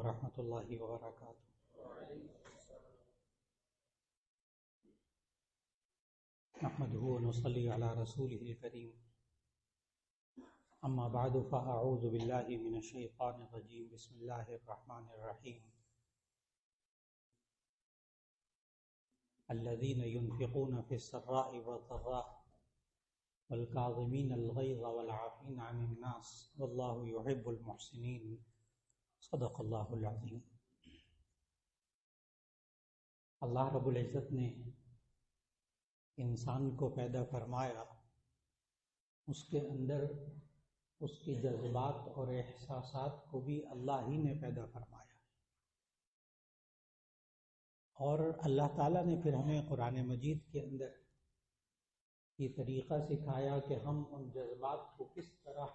ورحمۃ اللہ وبرکاتہ۔ نحمده ونصلي على رسوله الكريم، اما بعد فاعوذ باللہ من الشیطان الرجیم، بسم اللہ الرحمن الرحیم۔ الذين ينفقون في السراء والضراء والكاظمين الغيظ والعافين عن الناس والله يحب المحسنين، صدق اللہ العظیم۔ اللہ رب العزت نے انسان کو پیدا فرمایا، اس کے اندر اس کے جذبات اور احساسات کو بھی اللہ ہی نے پیدا فرمایا، اور اللہ تعالیٰ نے پھر ہمیں قرآن مجید کے اندر یہ طریقہ سکھایا کہ ہم ان جذبات کو کس طرح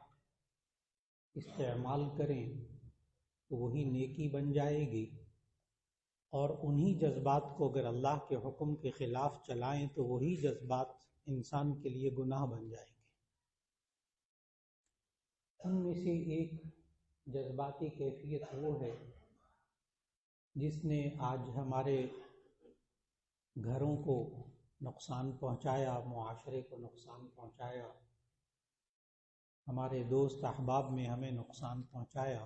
استعمال کریں تو وہی نیکی بن جائے گی، اور انہی جذبات کو اگر اللہ کے حکم کے خلاف چلائیں تو وہی جذبات انسان کے لیے گناہ بن جائیں گے۔ ان میں سے ایک جذباتی کیفیت وہ ہے جس نے آج ہمارے گھروں کو نقصان پہنچایا، معاشرے کو نقصان پہنچایا، ہمارے دوست احباب میں ہمیں نقصان پہنچایا،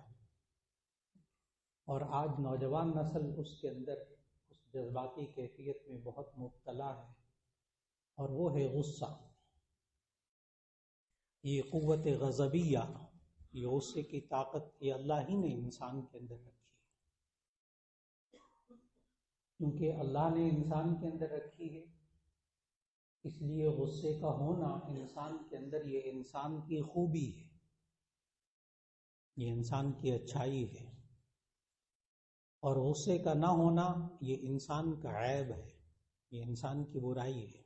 اور آج نوجوان نسل اس کے اندر اس جذباتی کیفیت میں بہت مبتلا ہے، اور وہ ہے غصہ۔ یہ قوت غضبیہ، یہ غصے کی طاقت، یہ اللہ ہی نے انسان کے اندر رکھی ہے، کیونکہ اللہ نے انسان کے اندر رکھی ہے، اس لیے غصے کا ہونا انسان کے اندر یہ انسان کی خوبی ہے، یہ انسان کی اچھائی ہے، اور غصے کا نہ ہونا یہ انسان کا عیب ہے، یہ انسان کی برائی ہے۔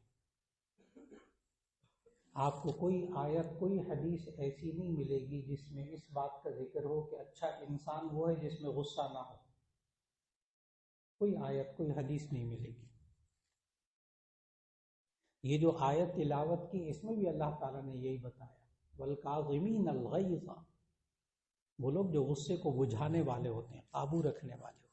آپ کو کوئی آیت، کوئی حدیث ایسی نہیں ملے گی جس میں اس بات کا ذکر ہو کہ اچھا انسان وہ ہے جس میں غصہ نہ ہو۔ کوئی آیت، کوئی حدیث نہیں ملے گی۔ یہ جو آیت تلاوت کی، اس میں بھی اللہ تعالیٰ نے یہی بتایا، وَالْكَاظِمِينَ الْغَيْظَ، وہ لوگ جو غصے کو بجھانے والے ہوتے ہیں، قابو رکھنے والے ہوتے ہیں۔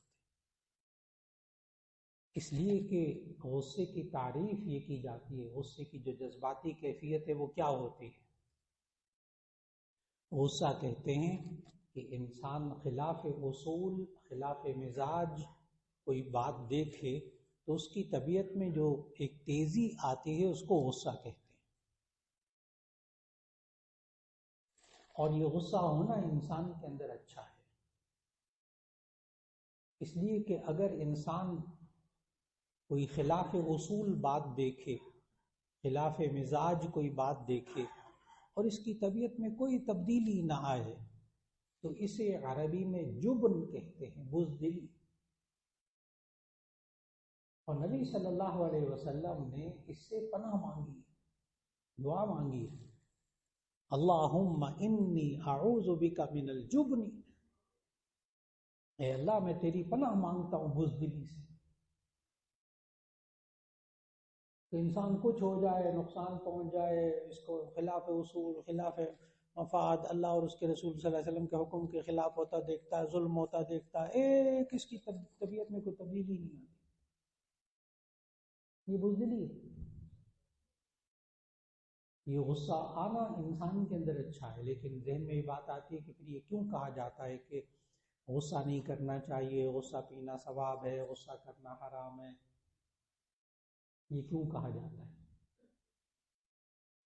اس لیے کہ غصے کی تعریف یہ کی جاتی ہے، غصے کی جو جذباتی کیفیت ہے وہ کیا ہوتی ہے؟ غصہ کہتے ہیں کہ انسان خلاف اصول، خلاف مزاج کوئی بات دیکھے تو اس کی طبیعت میں جو ایک تیزی آتی ہے اس کو غصہ کہتے ہیں، اور یہ غصہ ہونا انسان کے اندر اچھا ہے۔ اس لیے کہ اگر انسان کوئی خلاف اصول بات دیکھے، خلاف مزاج کوئی بات دیکھے، اور اس کی طبیعت میں کوئی تبدیلی نہ آئے، تو اسے عربی میں جبن کہتے ہیں، بزدلی۔ اور نبی صلی اللہ علیہ وسلم نے اس سے پناہ مانگی، دعا مانگی، اللہم انی اعوذ بک من الجبن، اے اللہ میں تیری پناہ مانگتا ہوں بزدلی سے۔ تو انسان کچھ ہو جائے، نقصان پہنچ جائے، اس کو خلاف اصول، خلاف مفاد، اللہ اور اس کے رسول صلی اللہ علیہ وسلم کے حکم کے خلاف ہوتا دیکھتا ہے، ظلم ہوتا دیکھتا ہے، ایک اس کی طبیعت میں کوئی تبدیلی نہیں آتی، یہ بزدلی ہے۔ یہ غصہ آنا انسان کے اندر اچھا ہے، لیکن ذہن میں یہ بات آتی ہے کہ پھر یہ کیوں کہا جاتا ہے کہ غصہ نہیں کرنا چاہیے، غصہ پینا ثواب ہے، غصہ کرنا حرام ہے، یہ کیوں کہا جاتا ہے؟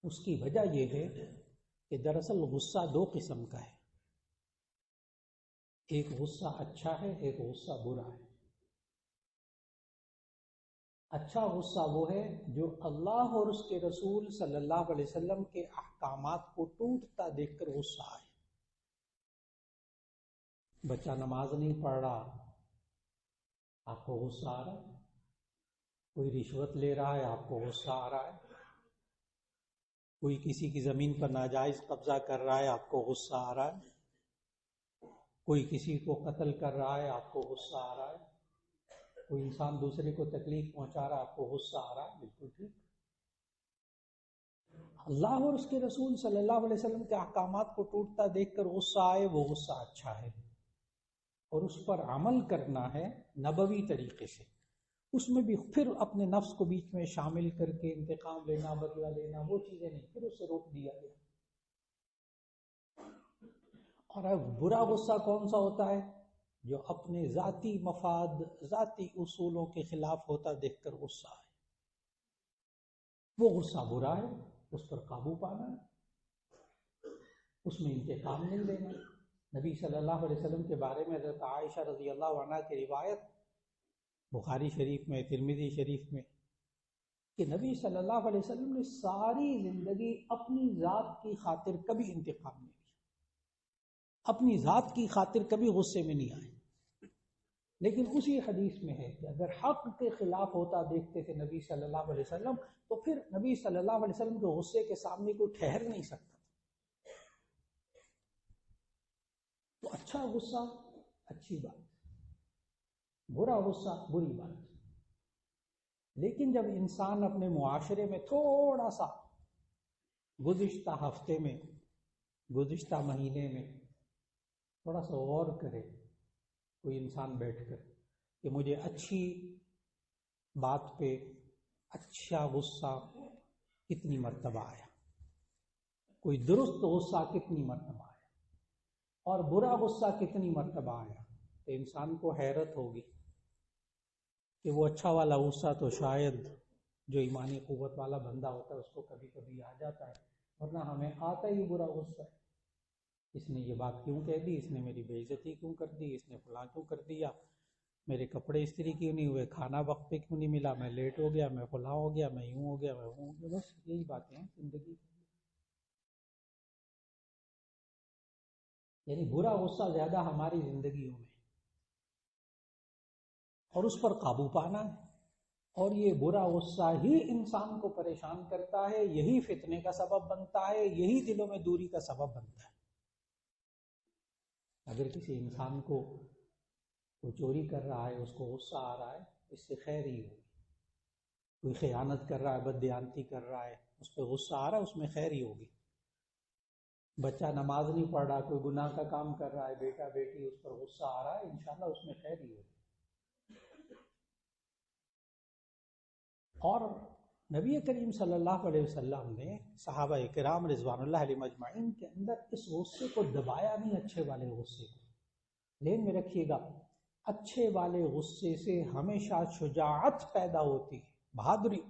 اس کی وجہ یہ ہے کہ دراصل غصہ دو قسم کا ہے، ایک غصہ اچھا ہے، ایک غصہ برا ہے۔ اچھا غصہ وہ ہے جو اللہ اور اس کے رسول صلی اللہ علیہ وسلم کے احکامات کو ٹوٹتا دیکھ کر غصہ آئے۔ بچہ نماز نہیں پڑھ رہا، آپ کو غصہ آ رہا ہے، کوئی رشوت لے رہا ہے، آپ کو غصہ آ رہا ہے، کوئی کسی کی زمین پر ناجائز قبضہ کر رہا ہے، آپ کو غصہ آ رہا ہے، کوئی کسی کو قتل کر رہا ہے، آپ کو غصہ آ رہا ہے، کوئی انسان دوسرے کو تکلیف پہنچا رہا ہے، آپ کو غصہ آ رہا ہے، بالکل ٹھیک۔ اللہ اور اس کے رسول صلی اللہ علیہ وسلم کے احکامات کو ٹوٹتا دیکھ کر غصہ آئے، وہ غصہ اچھا ہے۔ اور اس پر عمل کرنا ہے نبوی طریقے سے، اس میں بھی پھر اپنے نفس کو بیچ میں شامل کر کے انتقام لینا، بدلہ لینا، وہ چیزیں نہیں، پھر اسے روک دیا گیا۔ اور اب برا غصہ کون سا ہوتا ہے؟ جو اپنے ذاتی مفاد، ذاتی اصولوں کے خلاف ہوتا دیکھ کر غصہ ہے، وہ غصہ برا ہے، اس پر قابو پانا ہے، اس میں انتقام نہیں لینا۔ نبی صلی اللہ علیہ وسلم کے بارے میں حضرت عائشہ رضی اللہ عنہ کی روایت بخاری شریف میں، ترمذی شریف میں، کہ نبی صلی اللہ علیہ وسلم نے ساری زندگی اپنی ذات کی خاطر کبھی انتقام نہیں لیا، اپنی ذات کی خاطر کبھی غصے میں نہیں آئے۔ لیکن اسی حدیث میں ہے کہ اگر حق کے خلاف ہوتا دیکھتے تھے نبی صلی اللہ علیہ وسلم، تو پھر نبی صلی اللہ علیہ وسلم کے غصے کے سامنے کوئی ٹھہر نہیں سکتا۔ تو اچھا غصہ اچھی بات، برا غصہ بری بات۔ لیکن جب انسان اپنے معاشرے میں تھوڑا سا گزشتہ ہفتے میں، گزشتہ مہینے میں تھوڑا سا غور کرے، کوئی انسان بیٹھ کر کہ مجھے اچھی بات پہ اچھا غصہ کتنی مرتبہ آیا، کوئی درست غصہ کتنی مرتبہ آیا، اور برا غصہ کتنی مرتبہ آیا، تو انسان کو حیرت ہوگی کہ وہ اچھا والا غصہ تو شاید جو ایمانی قوت والا بندہ ہوتا ہے اس کو کبھی کبھی آ جاتا ہے، ورنہ ہمیں آتا ہی برا غصہ ہے۔ اس نے یہ بات کیوں کہہ دی، اس نے میری بے عزتی کیوں کر دی، اس نے فلاں کیوں کر دیا، میرے کپڑے استری کیوں نہیں ہوئے، کھانا وقت پہ کیوں نہیں ملا، میں لیٹ ہو گیا، میں فلاں ہو گیا، میں یوں ہو گیا، میں وہ ہو گیا۔ بس یہی باتیں ہیں زندگی کی۔ یعنی برا غصہ زیادہ ہماری زندگیوں میں، اور اس پر قابو پانا ہے، اور یہ برا غصہ ہی انسان کو پریشان کرتا ہے، یہی فتنے کا سبب بنتا ہے، یہی دلوں میں دوری کا سبب بنتا ہے۔ اگر کسی انسان کو کوئی چوری کر رہا ہے، اس کو غصہ آ رہا ہے، اس سے خیر ہی ہوگی۔ کوئی خیانت کر رہا ہے، بددیانتی کر رہا ہے، اس پہ غصہ آ رہا ہے، اس میں خیر ہی ہوگی۔ بچہ نماز نہیں پڑھ رہا، کوئی گناہ کا کام کر رہا ہے، بیٹا بیٹی، اس پر غصہ آ رہا ہے، انشاءاللہ اس میں خیر ہی ہوگی۔ اور نبی کریم صلی اللہ علیہ وسلم نے صحابہ کرام رضوان اللہ علیہ مجمعین کے اندر اس غصے کو دبایا نہیں، اچھے والے غصے کو۔ ذہن میں رکھیے گا، اچھے والے غصے سے ہمیشہ شجاعت پیدا ہوتی ہے، بہادری۔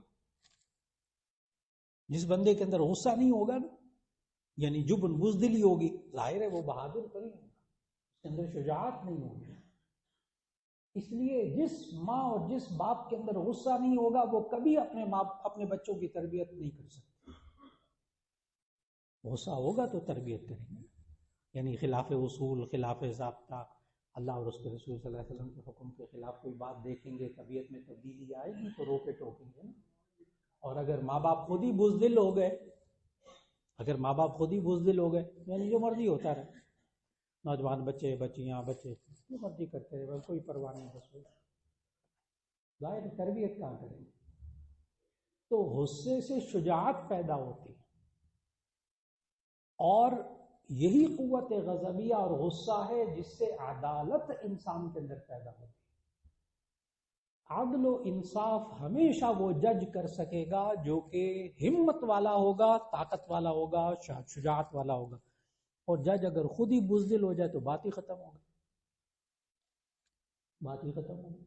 جس بندے کے اندر غصہ نہیں ہوگا نا، یعنی جبن بزدلی ہوگی، ظاہر ہے وہ بہادر تو نہیں ہوگا، اس کے اندر شجاعت نہیں ہوگی۔ اس لیے جس ماں اور جس باپ کے اندر غصہ نہیں ہوگا وہ کبھی اپنے بچوں کی تربیت نہیں کر سکتے۔ غصہ ہوگا تو تربیت کریں گے، یعنی خلاف اصول، خلاف ضابطہ، اللہ اور اس کے رسول صلی اللہ علیہ وسلم کے حکم کے خلاف کوئی بات دیکھیں گے، طبیعت میں تبدیلی آئے گی تو روکے ٹوکیں گے نا۔ اور اگر ماں باپ خود ہی بزدل ہو گئے، اگر ماں باپ خود ہی بزدل ہو گئے، یعنی جو مرضی ہوتا رہے، نوجوان بچے، بچیاں، بچے جو مرضی کرتے رہے، کوئی پرواہ نہیں، بس ظاہر تربیت کہاں کریں گے۔ تو غصے سے شجاعت پیدا ہوتی ہے، اور یہی قوت غضبیہ اور غصہ ہے جس سے عدالت انسان کے اندر پیدا ہوتی ہے۔ عدل و انصاف ہمیشہ وہ جج کر سکے گا جو کہ ہمت والا ہوگا، طاقت والا ہوگا، شجاعت والا ہوگا۔ اور جج اگر خود ہی بزدل ہو جائے تو بات ہی ختم ہوگی، بات ہی ختم ہوگی۔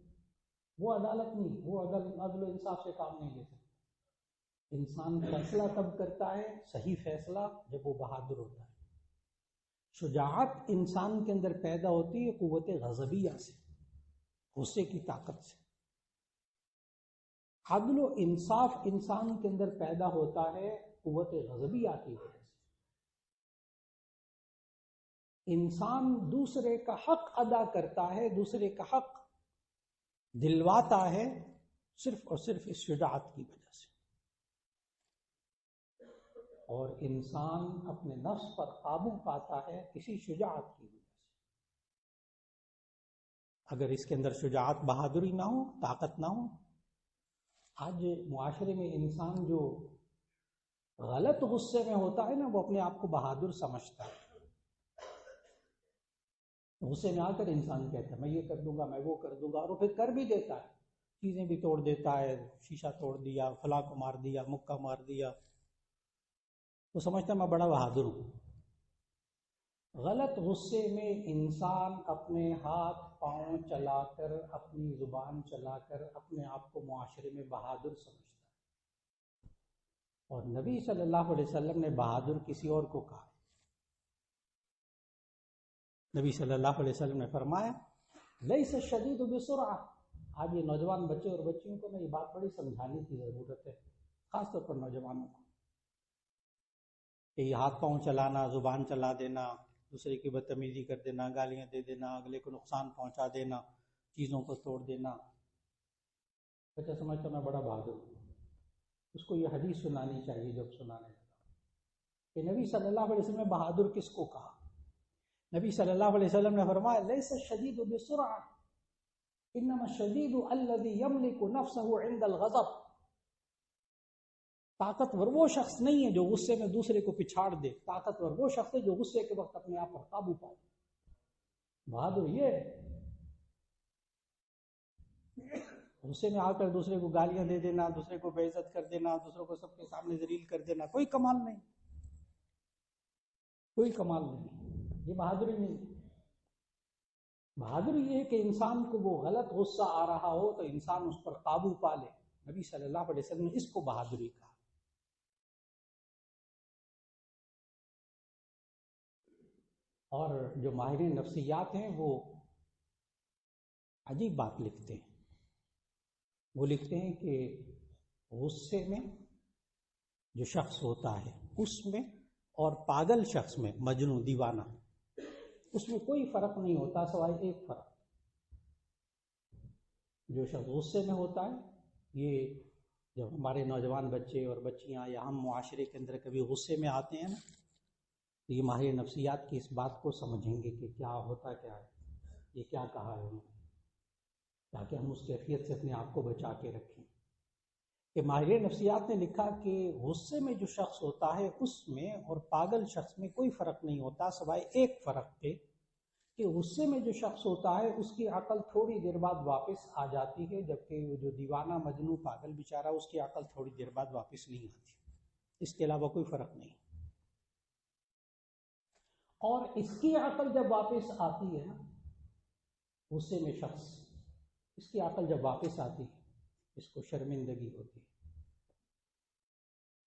وہ عدالت نہیں، وہ عدل و انصاف سے کام نہیں لے سکتا۔ انسان فیصلہ تب کرتا ہے، صحیح فیصلہ، جب وہ بہادر ہوتا ہے۔ شجاعت انسان کے اندر پیدا ہوتی ہے قوت غضبیہ سے، غصے کی طاقت سے۔ عدل و انصاف انسان کے اندر پیدا ہوتا ہے قوت غضبیہ کی وجہ سے۔ انسان دوسرے کا حق ادا کرتا ہے، دوسرے کا حق دلواتا ہے صرف اور صرف اس شجاعت کی وجہ سے۔ اور انسان اپنے نفس پر قابو پاتا ہے اسی شجاعت کی وجہ سے۔ اگر اس کے اندر شجاعت، بہادری نہ ہو، طاقت نہ ہو، آج معاشرے میں انسان جو غلط غصے میں ہوتا ہے نا، وہ اپنے آپ کو بہادر سمجھتا ہے۔ غصے میں آ کر انسان کہتا ہے میں یہ کر دوں گا، میں وہ کر دوں گا، اور وہ پھر کر بھی دیتا ہے، چیزیں بھی توڑ دیتا ہے، شیشہ توڑ دیا، فلاں کو مار دیا، مکہ مار دیا، تو سمجھتا ہے میں بڑا بہادر ہوں۔ غلط غصے میں انسان اپنے ہاتھ پاؤں چلا کر، اپنی زبان چلا کر اپنے آپ کو معاشرے میں بہادر سمجھتا ہے، اور نبی صلی اللہ علیہ وسلم نے بہادر کسی اور کو کہا۔ نبی صلی اللہ علیہ وسلم نے فرمایا لیس الشدید بسرعہ۔ آج یہ نوجوان بچے اور بچیوں کو یہ بات بڑی سمجھانے کی ضرورت ہے، خاص طور پر نوجوانوں کو، کہ یہ ہاتھ پاؤں چلانا، زبان چلا دینا، دوسرے کی بدتمیزی کر دینا، گالیاں دے دینا، اگلے کو نقصان پہنچا دینا، چیزوں کو توڑ دینا، بچہ سمجھتا میں بڑا بہادر ہوں۔ اس کو یہ حدیث سنانی چاہیے جب سنانے لگا کہ نبی صلی اللہ علیہ وسلم نے بہادر کس کو کہا۔ نبی صلی اللہ علیہ وسلم نے فرمایا لیس الشدید بسرعہ انما الشدید الذی یملک نفسہ عند الغضب۔ طاقتور وہ شخص نہیں ہے جو غصے میں دوسرے کو پچھاڑ دے، طاقتور وہ شخص ہے جو غصے کے وقت اپنے آپ پر قابو پائے۔ بہادر یہ ہے غصے میں آ کر دوسرے کو گالیاں دے دینا، دوسرے کو بے عزت کر دینا، دوسروں کو سب کے سامنے ذلیل کر دینا، کوئی کمال نہیں، کوئی کمال نہیں، یہ بہادری نہیں۔ بہادری یہ ہے کہ انسان کو وہ غلط غصہ آ رہا ہو تو انسان اس پر قابو پا لے۔ نبی صلی اللہ علیہ وسلم نے اس کو بہادری کہا۔ اور جو ماہر نفسیات ہیں وہ عجیب بات لکھتے ہیں، وہ لکھتے ہیں کہ غصے میں جو شخص ہوتا ہے اس میں اور پاگل شخص میں، مجنون دیوانہ، اس میں کوئی فرق نہیں ہوتا سوائے ایک فرق۔ جو شخص غصے میں ہوتا ہے، یہ جب ہمارے نوجوان بچے اور بچیاں یا ہم معاشرے کے اندر کبھی غصے میں آتے ہیں نا، تو یہ ماہر نفسیات کی اس بات کو سمجھیں گے کہ کیا ہوتا کیا ہے، یہ کیا کہا ہے انہوں نے، تاکہ ہم اس کیفیت سے اپنے آپ کو بچا کے رکھیں۔ کہ ماہر نفسیات نے لکھا کہ غصے میں جو شخص ہوتا ہے اس میں اور پاگل شخص میں کوئی فرق نہیں ہوتا سوائے ایک فرق پہ، کہ غصے میں جو شخص ہوتا ہے اس کی عقل تھوڑی دیر بعد واپس آ جاتی ہے، جبکہ وہ جو دیوانہ مجنون پاگل بیچارہ اس کی عقل تھوڑی دیر بعد واپس نہیں آتی، اس کے علاوہ کوئی فرق نہیں۔ اور اس کی عقل جب واپس آتی ہے نا، غصے میں شخص، اس کی عقل جب واپس آتی ہے اس کو شرمندگی ہوتی ہے۔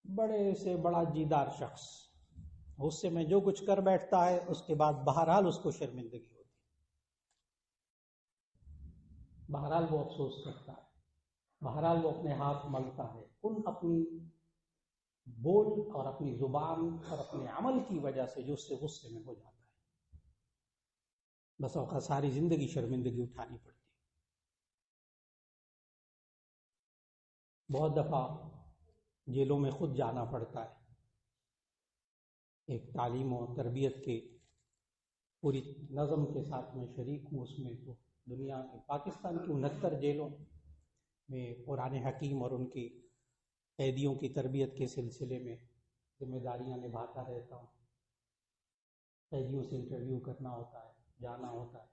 بڑے سے بڑا جیدار شخص غصے میں جو کچھ کر بیٹھتا ہے اس کے بعد بہرحال اس کو شرمندگی ہوتی ہے، بہرحال وہ افسوس کرتا ہے، بہرحال وہ اپنے ہاتھ ملتا ہے ان اپنی بول اور اپنی زبان اور اپنے عمل کی وجہ سے جو اس سے غصے میں ہو جاتا ہے۔ بس اوقات ساری زندگی شرمندگی اٹھانی پڑتی ہے۔ بہت دفعہ جیلوں میں خود جانا پڑتا ہے، ایک تعلیم و تربیت کے پوری نظم کے ساتھ میں شریک ہوں اس میں۔ تو دنیا کے پاکستان کی 69 جیلوں میں قرآن حکیم اور ان کی قیدیوں کی تربیت کے سلسلے میں ذمہ داریاں نبھاتا رہتا ہوں۔ قیدیوں سے انٹرویو کرنا ہوتا ہے، جانا ہوتا ہے۔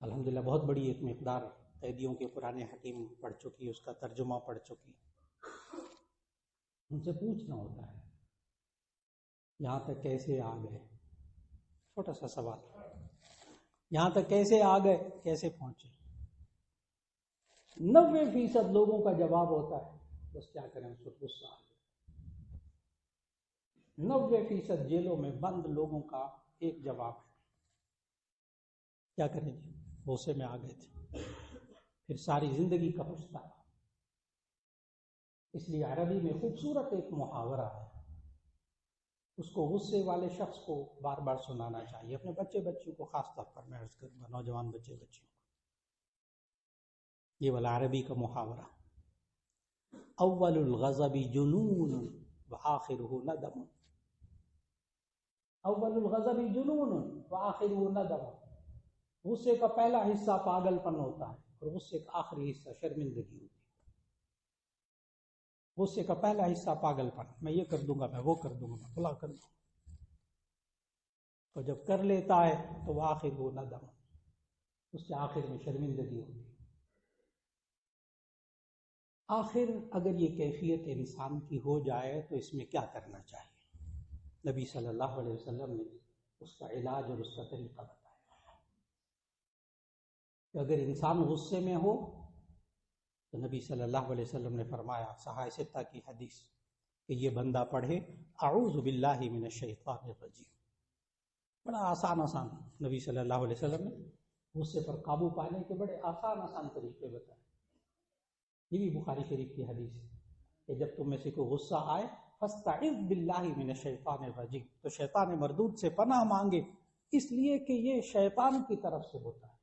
الحمدللہ بہت بڑی ایک مقدار قیدیوں کے قرآن حکیم پڑھ چکی، اس کا ترجمہ پڑھ چکی۔ ان سے پوچھنا ہوتا ہے یہاں تک کیسے آ گئے، چھوٹا سا سوال، یہاں تک کیسے آ گئے، کیسے پہنچے؟ 90% لوگوں کا جواب ہوتا ہے بس کیا کریں اس وقت غصہ آ گیا۔ 90% جیلوں میں بند لوگوں کا ایک جواب ہے کیا کریں جی، غصے میں آ گئے تھے، پھر ساری زندگی کا پچھتاوا۔ اس لیے عربی میں خوبصورت ایک محاورہ ہے، اس کو غصے والے شخص کو بار بار سنانا چاہیے، اپنے بچے بچیوں کو خاص طور پر میں عرض کروں گا، نوجوان بچے بچیوں کو، یہ والا عربی کا محاورہ، اول الغضب جنون وآخرہ ندم، اول الغضب جنون وآخرہ ندم، غصے کا پہلا حصہ پاگل پن ہوتا ہے اور غصے کا آخری حصہ شرمندگی ہوتی ہے۔ غصے کا پہلا حصہ پاگل پن، میں یہ کر دوں گا، میں وہ کر دوں گا، میں فلاں کر دوں گا، اور جب کر لیتا ہے تو وہ آخر وہ ندم، اس سے آخر میں شرمندگی ہوتی ہے۔ آخر اگر یہ کیفیت انسان کی ہو جائے تو اس میں کیا کرنا چاہیے؟ نبی صلی اللہ علیہ وسلم نے اس کا علاج اور اس کا طریقہ بتایا کہ اگر انسان غصے میں ہو تو نبی صلی اللہ علیہ وسلم نے فرمایا، صحیح ستہ کی حدیث، کہ یہ بندہ پڑھے اعوذ باللہ من الشیطان الرجیم۔ بڑا آسان نبی صلی اللہ علیہ وسلم نے غصے پر قابو پانے کے بڑے آسان طریقے بتائے۔ یہ بھی بخاری شریف کی حدیث ہے کہ جب تم میں سے کوئی غصہ آئے فاستعذ باللہ من الشیطان الرجیم، تو شیطان مردود سے پناہ مانگے، اس لیے کہ یہ شیطان کی طرف سے ہوتا ہے۔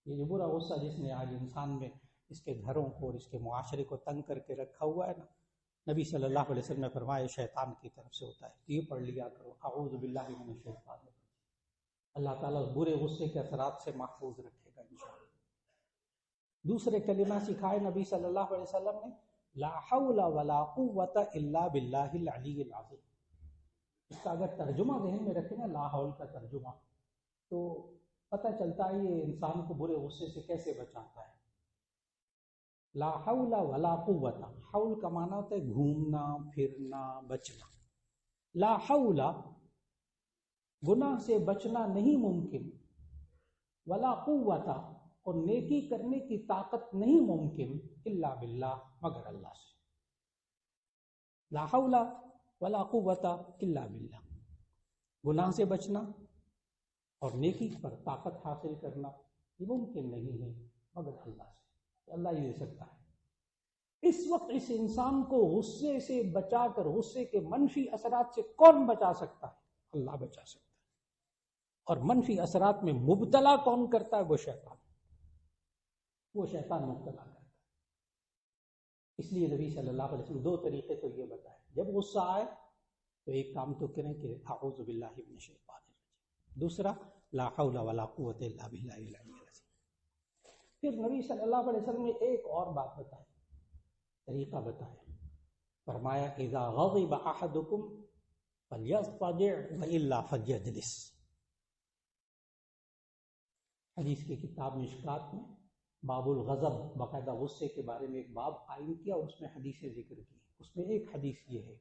یہ جو برا غصہ جس نے آج انسان میں اس کے گھروں کو اور اس کے معاشرے کو تنگ کر کے رکھا ہوا ہے نا، نبی صلی اللہ علیہ وسلم نے فرمایا شیطان کی طرف سے ہوتا ہے۔ یہ پڑھ لیا کرو اعوذ باللہ من الشیطان الرجیم، اللہ تعالیٰ برے غصے کے اثرات سے محفوظ رکھے گا انشاءاللہ۔ دوسرے کلمہ سکھائے نبی صلی اللہ علیہ وسلم نے، لا حول ولا قوت الا باللہ العلی العظیم۔ اس کا اگر ترجمہ ذہن میں رکھیں نا، لا حول کا ترجمہ، تو پتہ چلتا ہے یہ انسان کو برے غصے سے کیسے بچاتا ہے۔ لا حول ولا قوت، حول کا معنی ہوتا ہے گھومنا پھرنا بچنا۔ لا حول، گناہ سے بچنا نہیں ممکن، ولا قوت، اور نیکی کرنے کی طاقت نہیں ممکن، الا باللہ، مگر اللہ سے۔ لا حول ولا قوت الا باللہ، گناہ سے بچنا اور نیکی پر طاقت حاصل کرنا یہ ممکن نہیں ہے مگر اللہ سے، اللہ ہی دے سکتا ہے۔ اس وقت اس انسان کو غصے سے بچا کر، غصے کے منفی اثرات سے کون بچا سکتا ہے؟ اللہ بچا سکتا ہے۔ اور منفی اثرات میں مبتلا کون کرتا ہے؟ وہ شیطان، وہ شیطان مبتلا کرتا ہے۔ اس لیے نبی صلی اللہ علیہ وسلم دو طریقے تو یہ بتائے، جب غصہ آئے تو ایک کام تو کریں کہ اعوذ باللہ من الشیطان الرجیم، دوسرا لا حول ولا قوت الا باللہ العلی العظیم۔ پھر نبی صلی اللہ علیہ وسلم نے ایک اور بات بتائی، طریقہ بتایا، فرمایا اذا غضب احدکم فلیضطجع والا فلیجلس۔ حدیث کی کتاب مشکات میں باب الغضب، باقاعدہ غصے کے بارے میں ایک باب قائم کیا اور اس میں حدیثیں ذکر کی۔ اس میں ایک حدیث یہ ہے،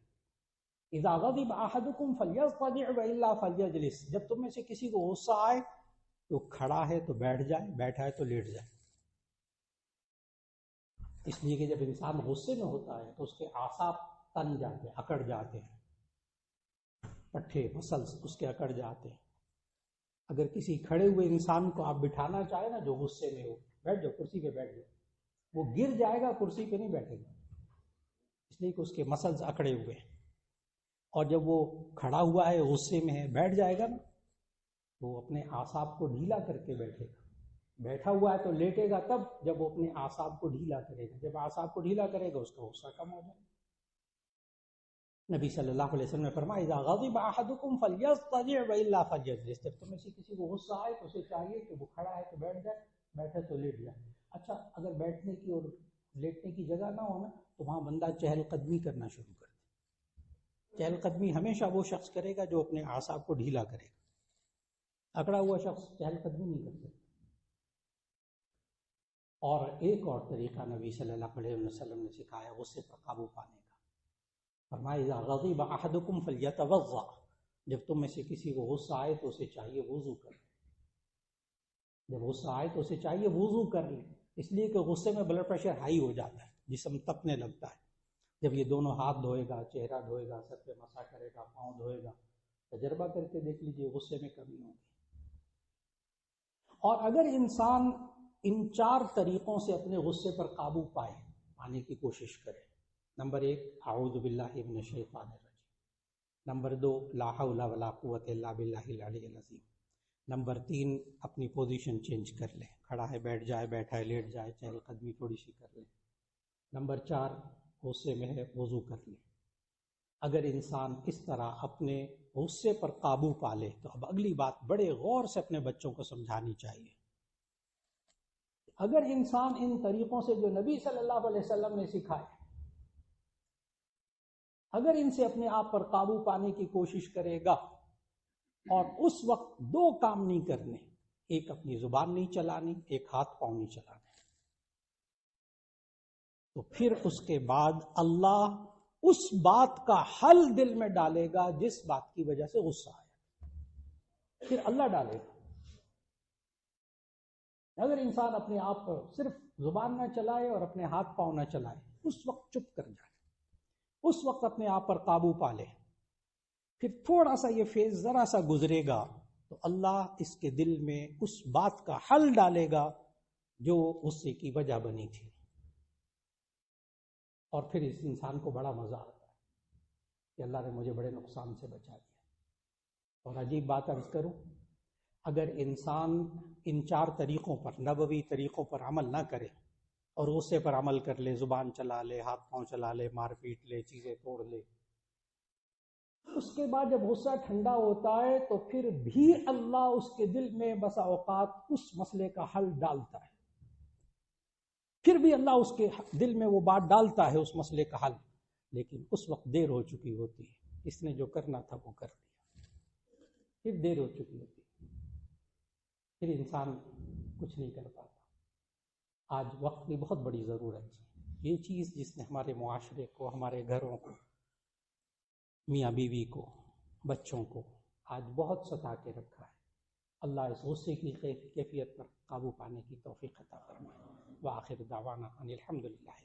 اذا غضب احدکم فلیضطجع والا فلیجلس، جب تم میں سے کسی کو غصہ آئے تو کھڑا ہے تو بیٹھ جائے، بیٹھا ہے تو لیٹ جائے۔ اس لیے کہ جب انسان غصے میں ہوتا ہے تو اس کے اعصاب تن جاتے ہیں، اکڑ جاتے ہیں، پٹھے مسلس اس کے اکڑ جاتے ہیں۔ اگر کسی کھڑے ہوئے انسان کو آپ بٹھانا چاہیں نا جو غصے میں ہو، بیٹھ جاؤ کرسی پہ بیٹھ جاؤ، وہ گر جائے گا، کرسی پہ نہیں بیٹھے گا، اس لیے کہ اس کے مسلز اکڑے ہوئے ہیں۔ اور جب وہ کھڑا ہوا ہے غصے میں ہے بیٹھ جائے گا نا، تو وہ اپنے اعصاب کو ڈھیلا کر کے بیٹھے گا۔ بیٹھا ہوا ہے تو لیٹے گا تب جب وہ اپنے اعصاب کو ڈھیلا کرے گا، جب اعصاب کو ڈھیلا کرے گا اس کا غصہ کم ہو جائے گا۔ نبی صلی اللہ علیہ وسلم نے فرمایا اذا غضب احدکم فلیضطجع والا فلیجلس، جب تم میں سے کسی کو غصہ آئے تو اسے چاہیے کہ وہ کھڑا ہے تو بیٹھ جائے، بیٹھے تو لیٹ جائے۔ اچھا اگر بیٹھنے کی اور لیٹنے کی جگہ نہ ہو نا تو وہاں بندہ چہل قدمی کرنا شروع کر دے۔ چہل قدمی ہمیشہ وہ شخص کرے گا جو اپنے اعصاب کو ڈھیلا کرے گا، اکڑا ہوا شخص چہل قدمی نہیں کر سکتا۔ اور ایک اور طریقہ نبی صلی اللہ علیہ وسلم نے سکھایا غصے پر قابو پانے کا، فرمایا اذا غضب احدکم فلیتوضا، جب تم میں سے کسی کو غصہ آئے تو اسے چاہیے وضو کر لے۔ جب غصہ آئے تو اسے چاہیے وضو کر لے، اس لیے کہ غصے میں بلڈ پریشر ہائی ہو جاتا ہے، جسم تپنے لگتا ہے۔ جب یہ دونوں ہاتھ دھوئے گا، چہرہ دھوئے گا، سر پہ مسح کرے گا، پاؤں دھوئے گا، تجربہ کر کے دیکھ لیجئے غصے میں کمی ہوگی۔ اور اگر انسان ان چار طریقوں سے اپنے غصے پر قابو پانے کی کوشش کرے، نمبر 1 اعوذ باللہ من الشیطان الرجیم، نمبر 2 لا حول ولا قوت الا باللہ العلی العظیم، نمبر 3 اپنی پوزیشن چینج کر لے، کھڑا ہے بیٹھ جائے، بیٹھا ہے لیٹ جائے، چہل قدمی تھوڑی سی کر لے، نمبر 4 غصے میں ہے وضو کر لے۔ اگر انسان اس طرح اپنے غصے پر قابو پا لے تو اب اگلی بات بڑے غور سے اپنے بچوں کو سمجھانی چاہیے۔ اگر انسان ان طریقوں سے جو نبی صلی اللہ علیہ وسلم نے سکھائے، اگر ان سے اپنے آپ پر قابو پانے کی کوشش کرے گا اور اس وقت دو کام نہیں کرنے، ایک اپنی زبان نہیں چلانی، ایک ہاتھ پاؤں نہیں چلانے، تو پھر اس کے بعد اللہ اس بات کا حل دل میں ڈالے گا جس بات کی وجہ سے غصہ آیا، پھر اللہ ڈالے گا۔ اگر انسان اپنے آپ پر صرف زبان نہ چلائے اور اپنے ہاتھ پاؤں نہ چلائے، اس وقت چپ کر جائے، اس وقت اپنے آپ پر قابو پا لے، پھر تھوڑا سا یہ فیز ذرا سا گزرے گا تو اللہ اس کے دل میں اس بات کا حل ڈالے گا جو غصے کی وجہ بنی تھی، اور پھر اس انسان کو بڑا مزہ آتا ہے کہ اللہ نے مجھے بڑے نقصان سے بچا دیا۔ اور عجیب بات عرض کروں، اگر انسان ان 4 طریقوں پر، نبوی طریقوں پر عمل نہ کرے اور غصے پر عمل کر لے، زبان چلا لے، ہاتھ پاؤں چلا لے، مار پیٹ لے، چیزیں توڑ لے، اس کے بعد جب غصہ ٹھنڈا ہوتا ہے تو پھر بھی اللہ اس کے دل میں بسا اوقات اس مسئلے کا حل ڈالتا ہے، پھر بھی اللہ اس کے دل میں وہ بات ڈالتا ہے اس مسئلے کا حل، لیکن اس وقت دیر ہو چکی ہوتی ہے، اس نے جو کرنا تھا وہ کر لیا، پھر دیر ہو چکی ہوتی ہے، پھر انسان کچھ نہیں کر پاتا۔ آج وقت کی بہت بڑی ضرورت ہے، یہ چیز جس نے ہمارے معاشرے کو، ہمارے گھروں کو، میاں بیوی کو، بچوں کو آج بہت ستا کے رکھا ہے، اللہ اس غصے کی کیفیت پر قابو پانے کی توفیق عطا فرمائے۔ وآخر دعوانا ان الحمد للہ۔